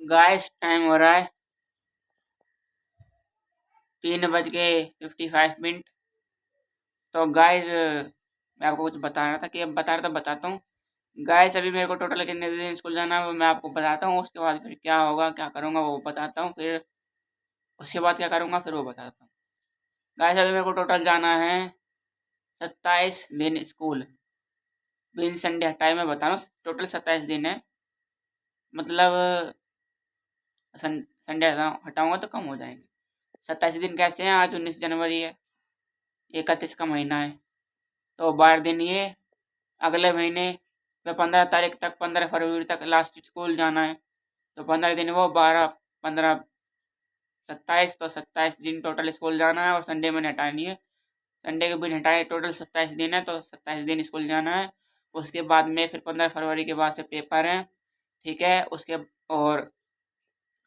Guys time हो रहा है 3:55। तो गाइस मैं आपको कुछ बता रहा था कि अब बता रहा था बताता हूँ। गाइस अभी मेरे को टोटल कितने दिन स्कूल जाना है वो मैं आपको बताता हूँ। उसके बाद फिर क्या होगा क्या करूँगा वो बताता हूँ। फिर उसके बाद क्या करूँगा फिर वो बताता हूँ। गाइस अभी मेरे को टोटल जाना है 27 दिन स्कूल। बिन संडे हटाए मैं बता रहा हूँ, टोटल 27 दिन है। मतलब संडे हटाऊंगा तो कम हो जाएंगे। 27 दिन कैसे हैं? आज 19 जनवरी है, 31 का महीना है, तो 12 दिन ये। अगले महीने में 15 तारीख तक, 15 फरवरी तक लास्ट स्कूल जाना है। तो 15 दिन वो 12, 15, 27, तो 27 दिन टोटल स्कूल जाना है और संडे में हटानी है। संडे के दिन हटाए, टोटल 27 दिन है तो 27 दिन स्कूल जाना है। उसके बाद में फिर 15 फरवरी के बाद से पेपर हैं, ठीक है। उसके और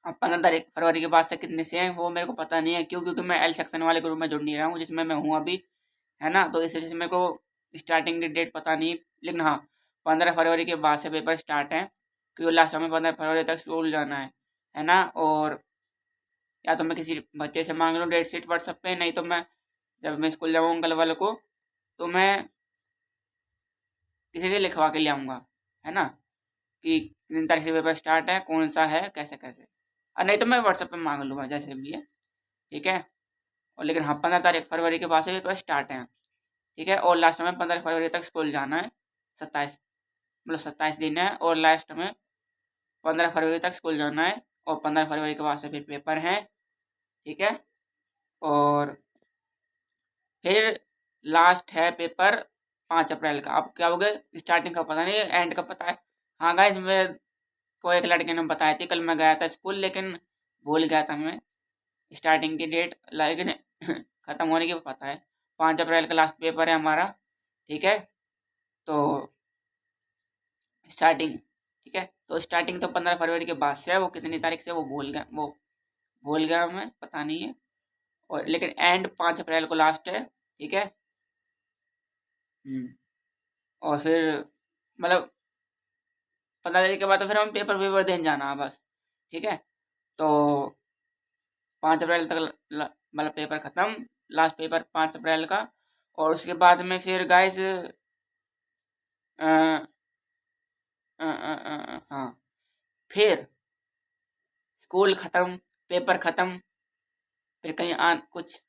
अब 15 फरवरी के बाद से कितने से हैं वो मेरे को पता नहीं है, क्योंकि मैं एल सेक्शन वाले ग्रुप में जुड़ नहीं रहा हूँ जिसमें मैं हूँ अभी, है ना। तो इस वजह से मेरे को स्टार्टिंग की डेट पता नहीं। लेकिन हाँ, 15 फरवरी के बाद से पेपर स्टार्ट हैं, क्योंकि लास्ट में 15 फरवरी तक स्कूल जाना है ना। और या तो मैं किसी बच्चे से मांग लूँ डेट शीट व्हाट्सएप पे, नहीं तो मैं जब मैं स्कूल जाऊँगा कल वाले को तो मैं किसी से लिखवा के ले आऊँगा, है ना, कि कितनी तारीख से पेपर स्टार्ट है, कौन सा है, कैसे कैसे। और नहीं तो मैं व्हाट्सएप पे मांग लूँगा जैसे भी है, ठीक है। और लेकिन हाँ, 15 तारीख फरवरी के बाद से पेपर स्टार्ट हैं, ठीक है। और लास्ट में 15 फरवरी तक स्कूल जाना है। 27 मतलब 27 दिन है और लास्ट में 15 फरवरी तक स्कूल जाना है। और 15 फरवरी के बाद से फिर पेपर हैं, ठीक है। और फिर लास्ट है पेपर 5 अप्रैल का। अब क्या हो गया, स्टार्टिंग का पता नहीं, एंड का पता है। हाँ गाइस, मेरे को एक लड़के ने बताई थी, कल मैं गया था स्कूल लेकिन भूल गया था मैं स्टार्टिंग की डेट, लेकिन ख़त्म होने की पता है। 5 अप्रैल का लास्ट पेपर है हमारा, ठीक है। तो स्टार्टिंग, ठीक है, तो स्टार्टिंग तो 15 फरवरी के बाद से है, वो कितनी तारीख से वो भूल गया मैं, पता नहीं है। और लेकिन एंड 5 अप्रैल को लास्ट है, ठीक है। और फिर मतलब 15 तारीख के बाद तो फिर हम पेपर वेपर देने जाना है बस, ठीक है। तो 5 अप्रैल तक मतलब पेपर ख़त्म, लास्ट पेपर 5 अप्रैल का। और उसके बाद में फिर गाइस हाँ, फिर स्कूल ख़त्म, पेपर ख़त्म, फिर कहीं कुछ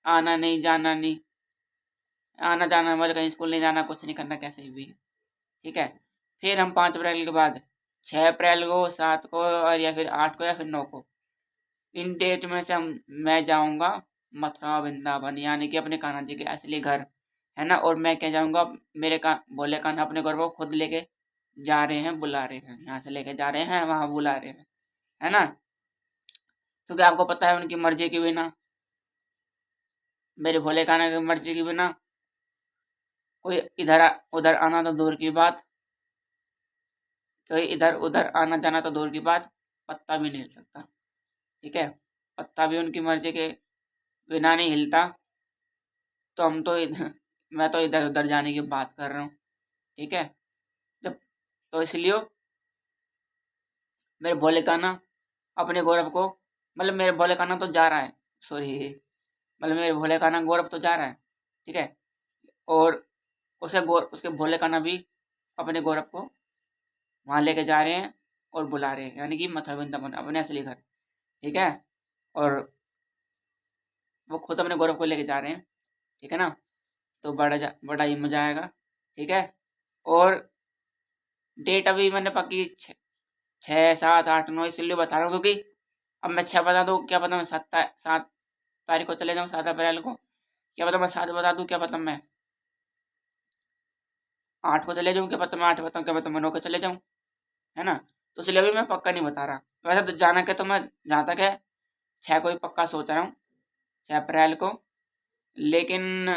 आना नहीं जाना नहीं, आना जाना मतलब कहीं स्कूल नहीं जाना, कुछ नहीं करना कैसे भी, ठीक है। फिर हम 5 अप्रैल के बाद 6 अप्रैल को, 7 को और या फिर 8 को या फिर 9 को, इन डेट में से मैं जाऊंगा मथुरा वृंदावन, यानी कि अपने कान्हा जी के असली घर, है ना। और मैं क्या जाऊंगा, मेरे का बोले कान्हा अपने घर को खुद लेके जा रहे हैं, बुला रहे हैं, यहाँ से लेके जा रहे हैं वहाँ बुला रहे हैं, है ना। क्योंकि आपको पता है उनकी मर्जी के बिना, मेरे भोले कान्हा की मर्जी के बिना कोई उधर आना तो दूर की बात, कोई इधर उधर आना जाना तो दूर की बात, पत्ता भी नहीं हिल सकता, ठीक है। पत्ता भी उनकी मर्जी के बिना नहीं हिलता। तो हम तो इधर मैं तो इधर उधर जाने की बात कर रहा हूँ, ठीक है। जब तो इसलिए मेरे भोले कान्हा अपने गौरव को, मतलब मेरे भोले कान्हा तो जा रहा है, सॉरी, मतलब मेरे भोले कान्हा गौरव तो जा रहा है, ठीक है। और उसके भोले कान्हा भी अपने गौरव को वहाँ लेके जा रहे हैं और बुला रहे हैं, यानी कि मथुरा वृंदावन अपने असली घर, ठीक है। और वो खुद अपने गौरव को लेके जा रहे हैं, ठीक है ना। तो बड़ा ही मजा आएगा, ठीक है। और डेट अभी मैंने पक्की 6, 7, 8, 9 इसलिए बता रहा हूँ क्योंकि अब मैं 6 बता दूँ, क्या पता मैं 7 तारीख को चले जाऊँ, 7 अप्रैल को, क्या पता मैं 7 बता दूँ, क्या पता मैं 8 को चले जाऊँ, क्या पता मैं 8 बताऊँ, क्या पता मैं 9 को चले जाऊँ, है ना। तो इसलिए अभी मैं पक्का नहीं बता रहा। वैसे तो जाना के तो मैं, जहाँ तक है 6 को ही पक्का सोच रहा हूँ, 6 अप्रैल को। लेकिन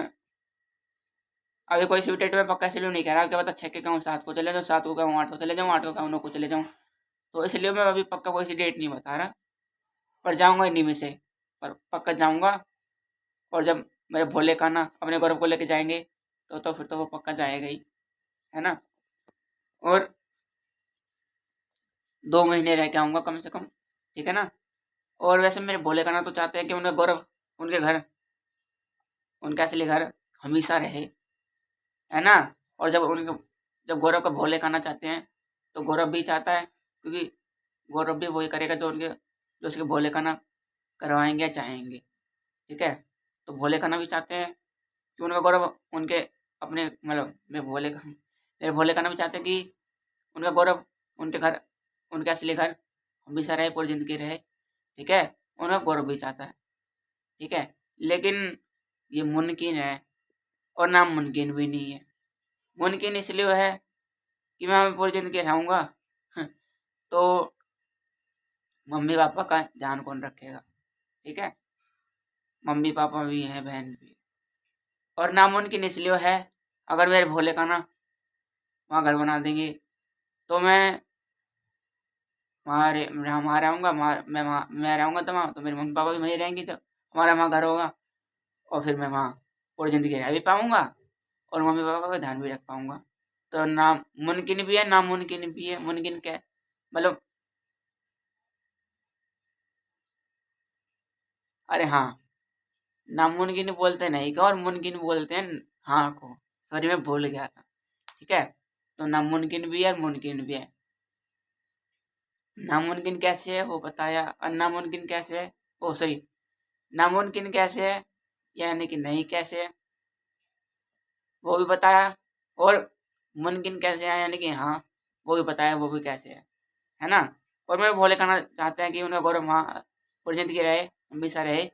अभी कोई सी भी डेट में पक्का इसलिए नहीं कह रहा, क्या पता 6 के कहूँ 7 को चले जाऊँ, 7 को कहूँ 8 को चले जाऊँ, 8 को कहूँ 9 को चले जाऊँ। तो इसलिए मैं अभी पक्का कोई सी डेट नहीं बता रहा, पर जाऊँगा इन्हीं में से, पर पक्का जाऊँगा। और जब मेरे भोले कान्हा अपने गौरव को लेके जाएंगे तो फिर तो वो पक्का जाएगा ही, है ना। और 2 महीने रह के आऊँगा कम से कम, ठीक है ना। और वैसे मेरे भोले कान्हा तो चाहते हैं कि उनका गौरव, उनके घर, उनका असली घर हमेशा रहे, है ना। और जब गौरव का भोले कान्हा चाहते हैं तो गौरव भी चाहता है, क्योंकि गौरव भी वही करेगा जो उसके भोले कान्हा करवाएंगे या चाहेंगे, ठीक है। तो भोले कान्हा भी चाहते हैं कि उनका गौरव उनके अपने, मतलब मेरे भोले कान्हा भी चाहते हैं कि उनका गौरव, उनके घर, उनके असली घर हमेशा रहे, पूरी ज़िंदगी रहे, ठीक है। उनका गौरव भी चाहता है, ठीक है। लेकिन ये मुमकिन है और नामुमकिन भी नहीं है। मुमकिन इसलिए है कि मैं पूरी ज़िंदगी रहूँगा तो मम्मी पापा का ध्यान कौन रखेगा, ठीक है। मम्मी पापा भी हैं, बहन भी। और नामुमकिन इसलिए है, अगर मेरे भोले कान्हा वहाँ घर बना देंगे तो मैं वहाँ रहूँगा, मैं रहूँगा तो वहाँ, तो मेरे मम्मी पापा भी वहीं रहेंगे, तो हमारा वहाँ घर होगा। और फिर मैं वहाँ पूरी ज़िंदगी रह भी पाऊँगा और मम्मी पापा का ध्यान भी रख पाऊँगा। तो मुमकिन भी है, नामुमकिन भी है। मुमकिन क्या है, मतलब, अरे हाँ, नामुमकिन बोलते हैं नहीं को, और मुमकिन बोलते हैं हाँ को। सॉरी, मैं भूल गया था, ठीक है। तो नामुमकिन भी है और मुमकिन भी है। नामुमकिन कैसे है वो बताया, और नामुमकिन कैसे है, ओ सॉरी, नामुमकिन कैसे है यानी कि नहीं कैसे है वो भी बताया, और मुमकिन कैसे है यानी कि हाँ वो भी बताया, वो भी कैसे है ना। और मैं भोले कहना चाहते हैं कि उनका गौरव वहाँ पूरी ज़िंदगी रहे, हमेशा रहे,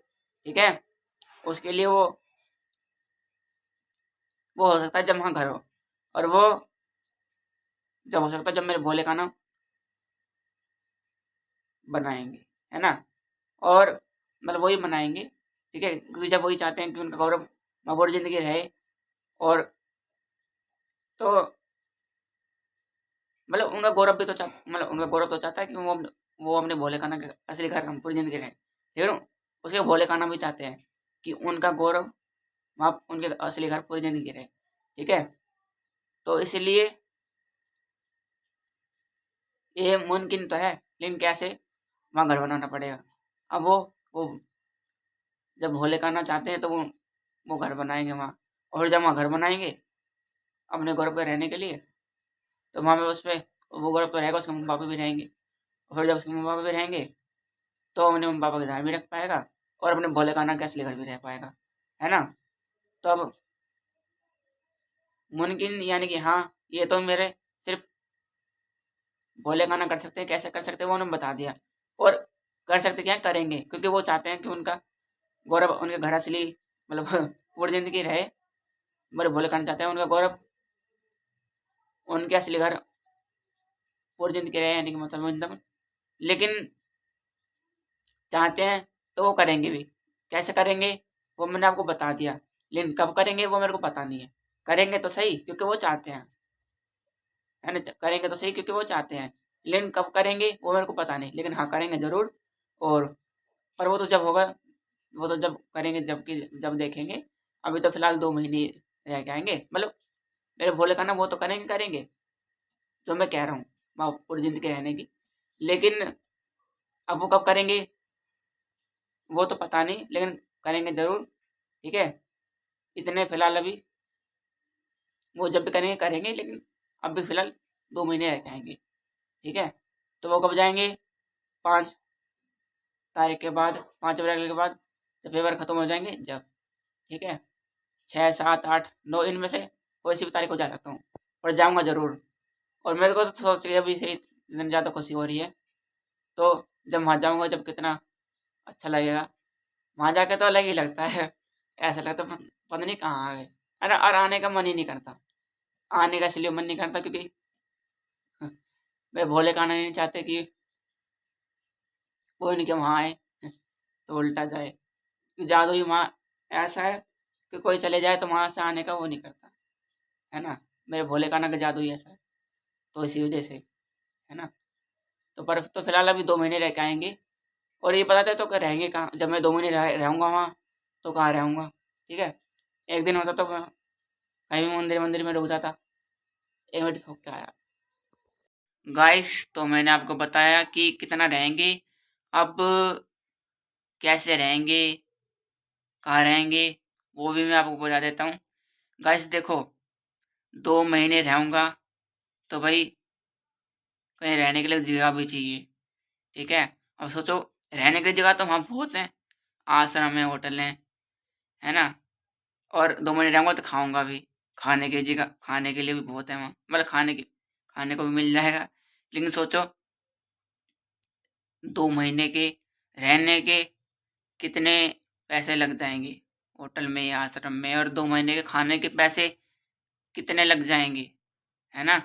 ठीक है। उसके लिए वो हो सकता है जब वहाँ घर हो, और वो जब हो सकता है जब मेरे भोले का नाम बनाएंगे, है ना। और मतलब वही बनाएंगे, ठीक है, क्योंकि जब वही चाहते हैं कि उनका गौरव वहाँ पूरी ज़िंदगी रहे। और तो मतलब उनका गौरव भी तो मतलब उनका गौरव तो चाहता है कि वो अपने भोले कान्हा के असली घर हम पूरी ज़िंदगी रहें, लेकिन उसके भोले कान्हा भी चाहते हैं कि उनका गौरव वहाँ उनके असली घर पूरी ज़िंदगी रहे, ठीक है। तो इसलिए ये मुमकिन तो है, लेकिन कैसे, वहाँ घर बनाना पड़ेगा। अब वो जब भोले कान्हा चाहते हैं तो वो घर बनाएंगे वहाँ, और जब वहाँ घर बनाएंगे अपने गौरव पे रहने के लिए, तो वहाँ पे उस पे वो गौरव तो रहेगा, उसके मम्मी पापा भी रहेंगे। और जब उसके मम्मी पापा भी रहेंगे तो अपने मम्मी पापा का ध्यान भी रख पाएगा और अपने भोले कान्हा के असली घर भी रह पाएगा, है ना। तो अब मुमकिन यानी कि हाँ, ये तो मेरे सिर्फ भोले कान्हा कर सकते हैं, कैसे कर सकते हैं वो उन्होंने बता दिया। और कर सकते क्या है, करेंगे, क्योंकि वो चाहते हैं कि उनका गौरव उनके घर असली, मतलब पूरी ज़िंदगी रहे। मेरे भोले कान्हा चाहते हैं उनका गौरव उनके असली घर पूरी ज़िंदगी रहे, यानी कि मतलब, लेकिन चाहते हैं तो वो करेंगे भी। कैसे करेंगे वो मैंने आपको बता दिया, लेकिन कब करेंगे वो मेरे को पता नहीं है। करेंगे तो सही क्योंकि वो चाहते हैं, है ना। करेंगे तो सही क्योंकि वो चाहते हैं, लेकिन कब करेंगे वो मेरे को पता नहीं, लेकिन हाँ करेंगे ज़रूर। और पर वो तो जब होगा, वो तो जब करेंगे, जब देखेंगे। अभी तो फिलहाल 2 महीने रह के आएंगे, मतलब मेरे भोले का ना वो तो करेंगे करेंगे जो मैं कह रहा हूँ, वहाँ पूरी ज़िंदगी रहने की। लेकिन अब वो कब करेंगे वो तो पता नहीं, लेकिन करेंगे ज़रूर, ठीक है। इतने फिलहाल अभी वो जब भी करेंगे करेंगे, लेकिन अब भी फिलहाल 2 महीने रह के आएंगे, ठीक है। तो वो कब जाएंगे, 5 तारीख के बाद, 5 अप्रैल के बाद, जब पेपर ख़त्म हो जाएंगे जब, ठीक है। 6, 7, 8, 9 इनमें से कोई सी भी तारीख को जा सकता हूँ, और जाऊँगा ज़रूर। और मेरे को तो सोच के अभी से इतनी ज़्यादा खुशी हो रही है। तो जब वहाँ जाऊँगा, जब कितना अच्छा लगेगा, वहाँ जाके तो अलग ही लगता है। ऐसा लगता है पता नहीं कहाँ आ गए। अरे और आने का मन ही नहीं करता, आने का इसलिए मन नहीं करता क्योंकि वे भोले का आना नहीं चाहते कि कोई नहीं, कि वहाँ आए तो उल्टा जाए, कि जादू ही वहाँ ऐसा है कि कोई चले जाए तो वहाँ से आने का वो नहीं करता, है ना। मेरे भोले कान्हा का जादू ही ऐसा है, तो इसी वजह से, है ना। तो पर तो फिलहाल अभी 2 महीने रह के आएंगे। और ये बताते तो कि रहेंगे कहाँ, जब मैं 2 महीने रहूँगा वहाँ तो कहाँ रहूँगा, ठीक है। एक दिन होता तो मैं कहीं भी मंदिर मंदिर में रुक जाता, 1 मिनट होके आया। गाइस तो मैंने आपको बताया कि कितना रहेंगे। अब कैसे रहेंगे, कहाँ रहेंगे, वो भी मैं आपको बता देता हूँ। गाइस देखो, 2 महीने रहूँगा तो भाई कहीं रहने के लिए जगह भी चाहिए, ठीक है। अब सोचो, रहने के लिए जगह तो वहाँ बहुत हैं, आश्रम है, होटल है ना। और 2 महीने रहूँगा तो खाऊंगा भी, खाने की जगह, खाने के लिए भी बहुत है वहाँ, मतलब खाने को भी मिल जाएगा। लेकिन सोचो, 2 महीने के रहने के कितने पैसे लग जाएंगे होटल में या आश्रम में, और 2 महीने के खाने के पैसे कितने लग जाएंगे, है ना।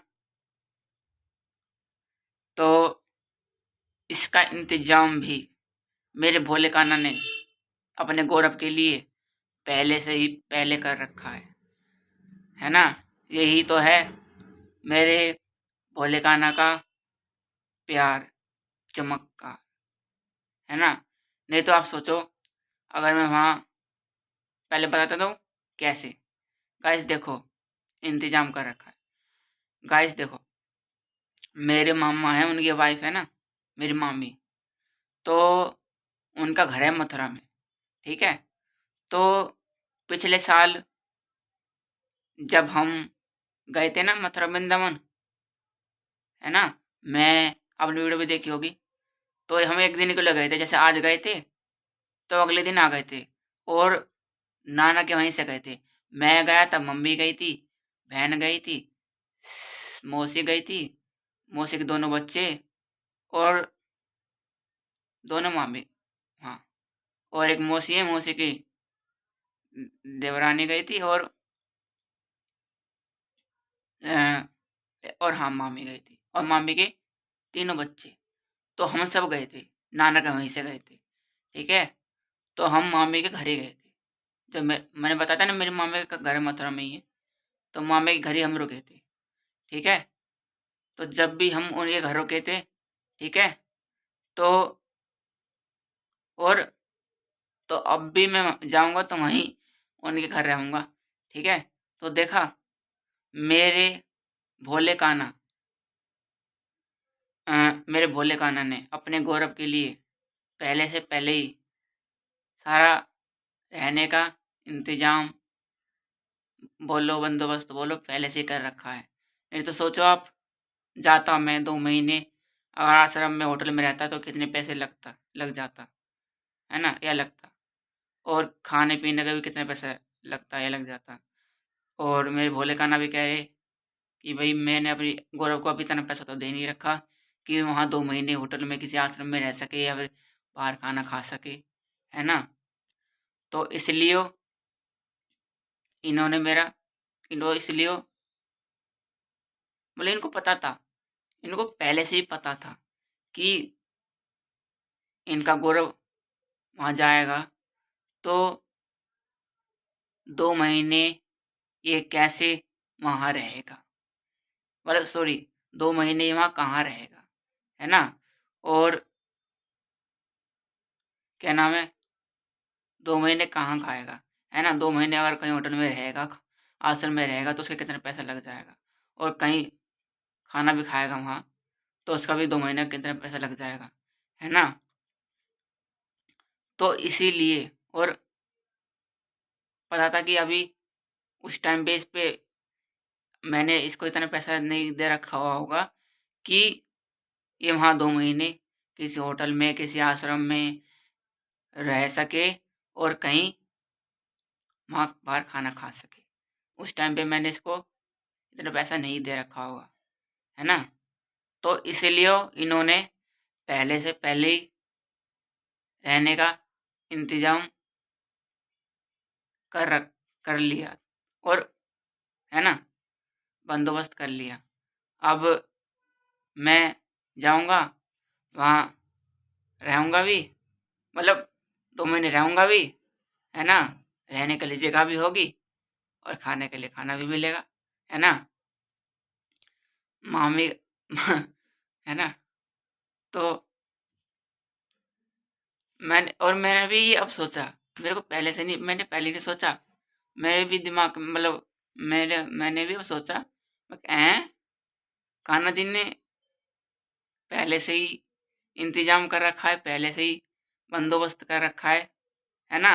तो इसका इंतजाम भी मेरे भोले कान्हा ने अपने गौरव के लिए पहले से ही पहले कर रखा है ना। यही तो है मेरे भोले कान्हा का प्यार, चमत्कार, है ना। नहीं तो आप सोचो, अगर मैं वहाँ, पहले बताता हूँ कैसे। गाइस देखो, इंतजाम कर रखा है। गाइस देखो, मेरे मामा हैं, उनकी वाइफ है ना, मेरी मामी, तो उनका घर है मथुरा में, ठीक है। तो पिछले साल जब हम गए थे ना मथुरा वृंदावन, है ना, मैं, आपने वीडियो भी देखी होगी। तो हम एक दिन के लिए गए थे, जैसे आज गए थे तो अगले दिन आ गए थे। और नाना के वहीं से गए थे। मैं गया तब मम्मी गई थी, बहन गई थी, मौसी गई थी, मौसी के दोनों बच्चे, और दोनों मामी, हाँ, और एक मौसी है, मौसी की देवरानी गई थी, अ, और हाँ, मामी गई थी, और मामी के तीनों बच्चे। तो हम सब गए थे, नाना के वहीं से गए थे, ठीक है। तो हम मामी के घर ही गए थे। जब मैंने बताया था ना, मेरे मामे का घर मथुरा में ही है, तो मामे के घर ही हम रुके थे, ठीक है। तो जब भी हम उनके घर रुके थे, ठीक है, तो और तो अब भी मैं जाऊंगा तो वहीं उनके घर रहूंगा, ठीक है। तो देखा, मेरे भोले कान्हा, मेरे भोले कान्हा ने अपने गौरव के लिए पहले से पहले ही सारा रहने का इंतजाम बोलो, बंदोबस्त बोलो, पहले से ही कर रखा है। नहीं तो सोचो आप, जाता मैं 2 महीने, अगर आश्रम में होटल में रहता तो कितने पैसे लग जाता, है ना, या लगता। और खाने पीने का भी कितने पैसे लगता या लग जाता। और मेरे भोले कान्हा भी कह रहे कि भाई मैंने अपनी गौरव को अभी इतना पैसा तो दे नहीं रखा कि वहाँ 2 महीने होटल में किसी आश्रम में रह सके या फिर बाहर खाना खा सके, है ना। तो इसलिए इन्होंने मेरा, इन्हों इसलिए मतलब इनको पता था, इनको पहले से ही पता था कि इनका गौरव वहाँ जाएगा, तो 2 महीने ये कैसे वहाँ रहेगा, मतलब सॉरी, 2 महीने ये वहाँ कहाँ रहेगा, है ना। और क्या नाम है, 2 महीने कहाँ खाएगा, है ना। 2 महीने अगर कहीं होटल में रहेगा, आश्रम में रहेगा, तो उसका कितना पैसा लग जाएगा। और कहीं खाना भी खाएगा वहाँ, तो उसका भी 2 महीने का कितना पैसा लग जाएगा, है ना। तो इसीलिए, और पता था कि अभी उस टाइम बेस पे मैंने इसको इतना पैसा नहीं दे रखा हुआ होगा कि ये वहाँ 2 महीने किसी होटल में, किसी आश्रम में रह सके और कहीं वहाँ बाहर खाना खा सके। उस टाइम पे मैंने इसको इतना पैसा नहीं दे रखा होगा, है ना। तो इसलिए इन्होंने पहले से पहले ही रहने का इंतजाम कर लिया, और, है ना, बंदोबस्त कर लिया। अब मैं जाऊंगा वहाँ, रहूंगा भी, मतलब 2 महीने रहूंगा भी, है ना। रहने के लिए जगह भी होगी और खाने के लिए खाना भी मिलेगा, है ना। मामी है ना। तो मैंने भी अब सोचा, मेरे को पहले से नहीं, मैंने पहले नहीं सोचा, मेरे भी दिमाग में, मतलब मैंने भी अब सोचा, हैं, कान्हा जी ने पहले से ही इंतजाम कर रखा है, पहले से ही बंदोबस्त कर रखा है ना।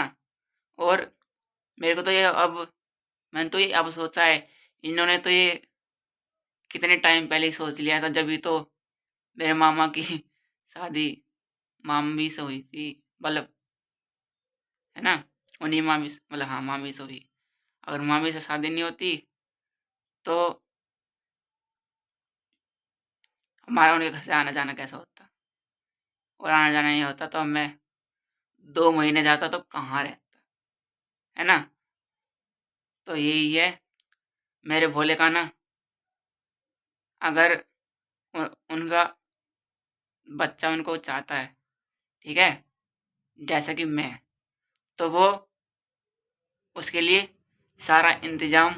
और मेरे को तो ये अब मैंने तो ये अब सोचा है, इन्होंने तो ये कितने टाइम पहले ही सोच लिया था, जब भी तो मेरे मामा की शादी मामी से हुई थी, मतलब है ना, उन्हीं मामी से, मतलब हाँ मामी से हुई। अगर मामी से शादी नहीं होती तो हमारा उनके घर से आना जाना कैसा होता, और आना जाना नहीं होता तो मैं 2 महीने जाता तो कहाँ रहता, है ना। तो यही है मेरे भोले का ना, अगर उनका बच्चा उनको चाहता है, ठीक है, जैसा कि मैं, तो वो उसके लिए सारा इंतजाम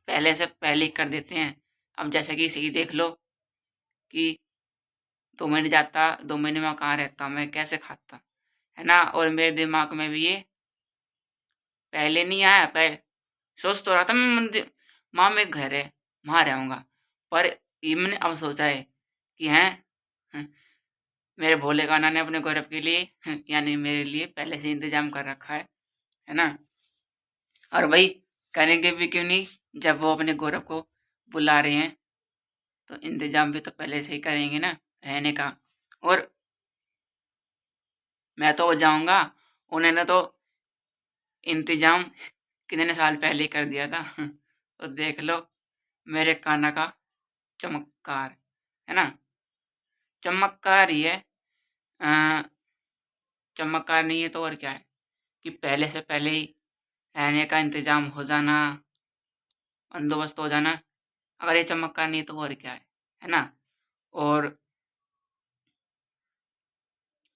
पहले से पहले ही कर देते हैं। अब जैसे कि इसी देख लो कि 2 महीने जाता, 2 महीने में कहाँ रहता, मैं कैसे खाता, है ना। और मेरे दिमाग में भी ये पहले नहीं आया, पहले सोच तो रहा था मैं मंदिर माँ में घर है वहाँ रहूँगा, पर ये मैंने अब सोचा है कि हैं मेरे भोले कान्हा ने अपने गौरव के लिए यानी मेरे लिए पहले से इंतजाम कर रखा है ना। और भाई करेंगे भी क्यों नहीं, जब वो अपने गौरव को बुला रहे हैं तो इंतजाम भी तो पहले से ही करेंगे ना रहने का। और मैं तो जाऊंगा, उन्होंने तो इंतजाम कितने साल पहले ही कर दिया था तो देख लो मेरे कान्हा का चमत्कार, है ना। चमत्कार ही है, अ, चमत्कार नहीं है तो और क्या है, कि पहले से पहले ही रहने का इंतजाम हो जाना, बंदोबस्त हो जाना। अगर ये चमत्कार नहीं है तो और क्या है ना। और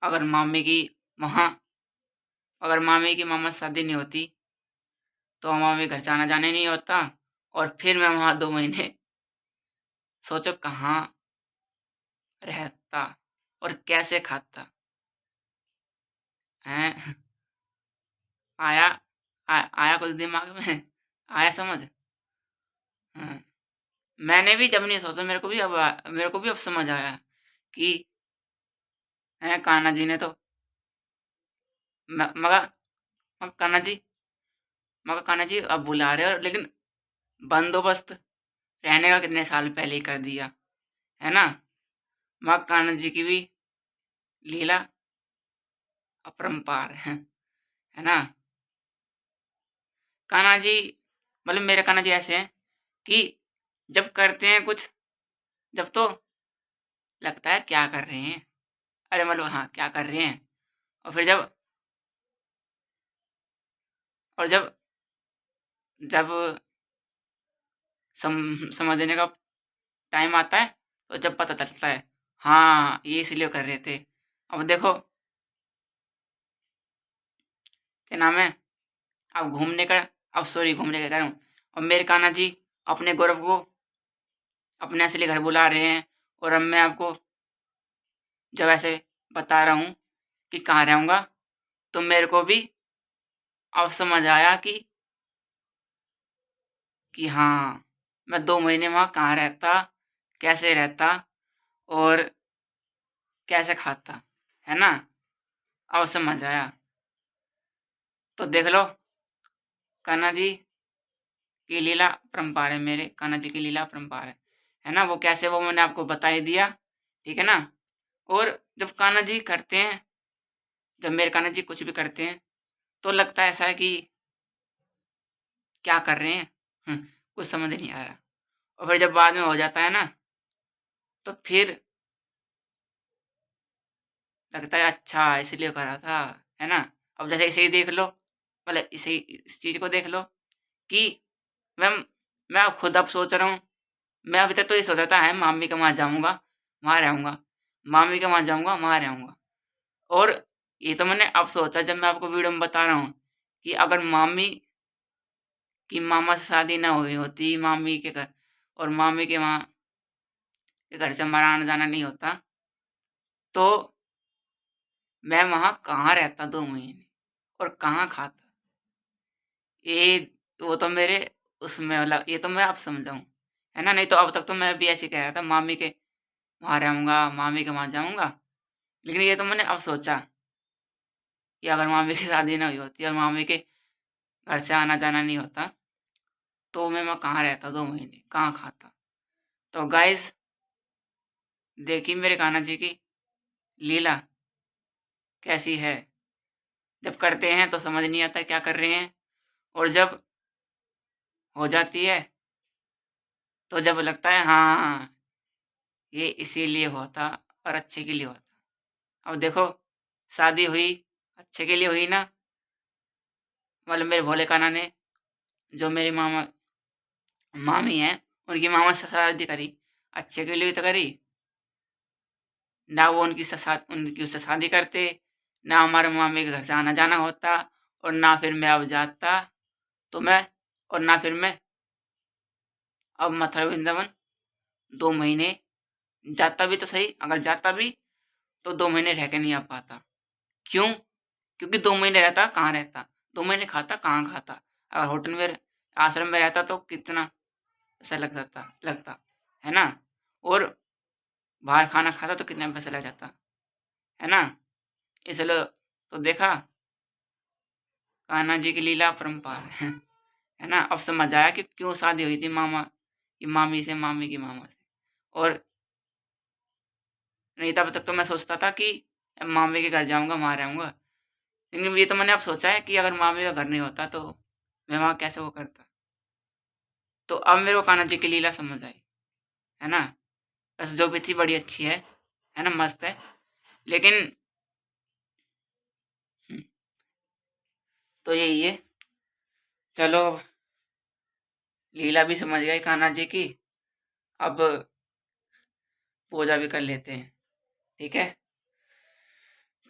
अगर मामी की वहाँ अगर मामी की मामा से शादी नहीं होती तो मामी घर से आना जाने नहीं होता, और फिर मैं वहाँ 2 महीने सोचो कहाँ रहता और कैसे खाता है। आया आया कुछ दिमाग में, आया समझ। हाँ, मैंने भी जब नहीं सोचा, मेरे को भी अब समझ आया कि है कान्हा जी ने तो मगर मगर कान्हा जी अब बुला रहे हो, लेकिन बंदोबस्त रहने का कितने साल पहले ही कर दिया, है ना। मगर कान्हा जी की भी लीला अपरंपार है ना। कान्हा जी, मतलब मेरे कान्हा जी ऐसे हैं कि जब करते हैं कुछ, जब तो लगता है क्या कर रहे हैं, अरे मतलब हाँ क्या कर रहे हैं, और फिर जब जब समझने का टाइम आता है तो जब पता चलता है हाँ ये इसलिए कर रहे थे। अब देखो क्या नाम है, अब घूमने का कह रहा हूँ। और मेरे कान्हा जी अपने गौरव को अपने असली घर बुला रहे हैं, और अब मैं आपको जब ऐसे बता रहा हूँ कि कहाँ रहूँगा, तो मेरे को भी अब समझ आया कि हाँ मैं 2 महीने वहाँ कहाँ रहता, कैसे रहता, और कैसे खाता, है ना। अब समझ आया। तो देख लो कान्हा जी की लीला अपरंपार है, मेरे कान्हा जी की लीला अपरंपार है ना। वो कैसे, वो मैंने आपको बता ही दिया, ठीक है ना। और जब कान्हा जी करते हैं, जब मेरे कान्हा जी कुछ भी करते हैं तो लगता है ऐसा है कि क्या कर रहे हैं, कुछ समझ नहीं आ रहा। और फिर जब बाद में हो जाता है ना तो फिर लगता है अच्छा इसलिए करा था, है ना। अब जैसे इसे ही देख लो, मतलब इस चीज़ को देख लो कि मैं मैं अब खुद अब सोच रहा हूँ, मैं अभी तक तो ये सोचा था है मामी के वहाँ जाऊँगा, वहाँ रहूँगा, मामी के वहाँ जाऊँगा, वहाँ रहूँगा। और ये तो मैंने अब सोचा जब मैं आपको वीडियो में बता रहा हूँ कि अगर मामी की मामा से शादी ना हुई होती, मामी के घर, और मामी के वहाँ के घर से हमारा आना जाना नहीं होता, तो मैं वहाँ कहाँ रहता 2 महीने और कहाँ खाता। ये वो तो मेरे उसमें, मतलब ये तो मैं अब समझा हूँ, है ना। नहीं तो अब तक तो मैं भी ऐसे ही कह रहा था, वहाँ रहूँगा, मामी के वहाँ जाऊँगा। लेकिन ये तो मैंने अब सोचा कि अगर मामी की शादी ना हुई होती और मामी के घर से आना जाना नहीं होता तो मैं कहाँ रहता 2 महीने, कहाँ खाता। तो गाइस देखी मेरे कान्हा जी की लीला कैसी है। जब करते हैं तो समझ नहीं आता क्या कर रहे हैं, और जब हो जाती है तो जब लगता है हाँ ये इसीलिए होता और अच्छे के लिए होता। अब देखो शादी हुई, अच्छे के लिए हुई ना। मतलब मेरे भोले कान्हा ने जो मेरी मामी है उनकी मामा से शादी करी, अच्छे के लिए तो करी ना। वो उनकी उससे शादी करते, ना हमारे मामी के घर से आना जाना होता, और ना फिर मैं अब जाता तो मैं और ना फिर मैं अब मथुरा वृंदावन 2 महीने जाता भी तो सही, अगर जाता भी तो 2 महीने रह के नहीं आ पाता। क्यों? क्योंकि 2 महीने रहता कहाँ रहता, 2 महीने खाता कहाँ खाता। अगर होटल में आश्रम में रहता तो कितना पैसा लगता है ना। और बाहर खाना खाता तो कितना पैसा लग जाता है ना। इसलिए तो देखा कान्हा जी की लीला अपरंपार है ना। अब समझ आया कि क्यों शादी हुई थी मामा की मामी से, मामी की मामा से। और नहीं तब तक तो मैं सोचता था कि मामी के घर जाऊंगा, वहाँ रहूंगा। लेकिन ये तो मैंने अब सोचा है कि अगर मामी का घर नहीं होता तो मैं वहाँ कैसे वो करता। तो अब मेरे को कान्हा जी की लीला समझ आई, है ना। बस जो भी थी बड़ी अच्छी है ना, मस्त है। लेकिन हम्म, तो यही है। चलो अब लीला भी समझ गए कान्हा जी की, अब पूजा भी कर लेते हैं, ठीक है।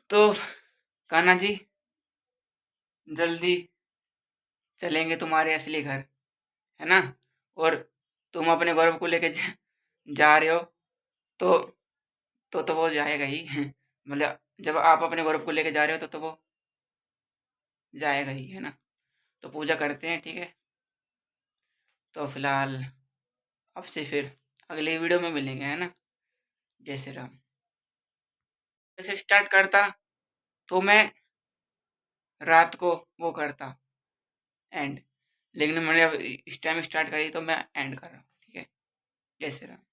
तो कान्हा जी जल्दी चलेंगे तुम्हारे असली घर, है ना। और तुम अपने गौरव को लेके जा रहे हो तो तो वो जाएगा ही मतलब जब आप अपने गौरव को लेके जा रहे हो तो वो जाएगा ही, है ना। तो पूजा करते हैं, ठीक है। तो फिलहाल अब से फिर अगले वीडियो में मिलेंगे, है ना। जय श्री राम। जैसे स्टार्ट करता तो मैं रात को वो करता एंड, लेकिन मैंने अब इस टाइम स्टार्ट करी तो मैं एंड कर रहा हूँ, ठीक है। जय श्री राम।